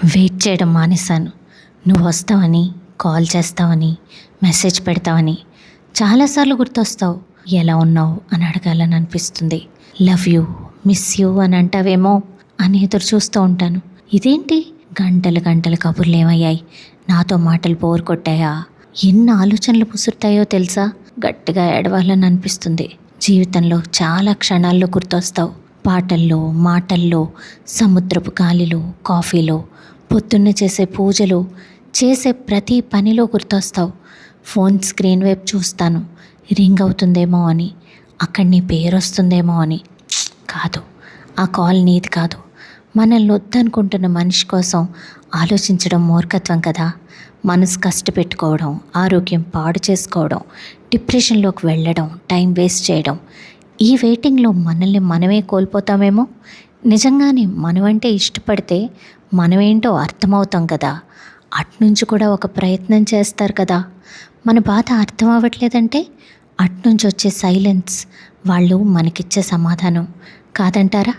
Wait చేయడం మానేశాను. నువ్వు వస్తావని, కాల్ చేస్తావని, మెసేజ్ పెడతావని చాలాసార్లు గుర్తొస్తావు. ఎలా ఉన్నావు అని అడగాలని అనిపిస్తుంది. లవ్ యూ, మిస్ యూ అని అంటావేమో అని ఎదురు చూస్తూ ఉంటాను. ఇదేంటి గంటలు గంటలు కబుర్లు ఏమయ్యాయి? నాతో మాటలు బోర్ కొట్టాయా? ఎన్ని ఆలోచనలు ముసురుతాయో తెలుసా? గట్టిగా ఏడవాలని అనిపిస్తుంది. జీవితంలో చాలా క్షణాల్లో గుర్తొస్తావు. పాటల్లో, మాటల్లో, సముద్రపు గాలిలో, కాఫీలో, పొద్దున్న చేసే పూజలు, చేసే ప్రతి పనిలో గుర్తొస్తావు. ఫోన్ స్క్రీన్ వైపు చూస్తాను, రింగ్ అవుతుందేమో అని, అక్కడ నీ పేరు వస్తుందేమో అని. కాదు, ఆ కాల్ నీది కాదు. మనల్ని వద్దనుకుంటున్న మనిషి కోసం ఆలోచించడం మూర్ఖత్వం కదా. మనసు కష్టపెట్టుకోవడం, ఆరోగ్యం పాడు చేసుకోవడం, డిప్రెషన్లోకి వెళ్ళడం, టైం వేస్ట్ చేయడం. ఈ వెయిటింగ్లో మనల్ని మనమే కోల్పోతామేమో. నిజంగానే మనమంటే ఇష్టపడితే మనమేంటో అర్థమవుతాం కదా. అట్నుంచి కూడా ఒక ప్రయత్నం చేస్తారు కదా. మన బాధ అర్థం అవ్వట్లేదంటే అట్నుంచి వచ్చే సైలెన్స్ వాళ్ళు మనకిచ్చే సమాధానం కాదంటారా?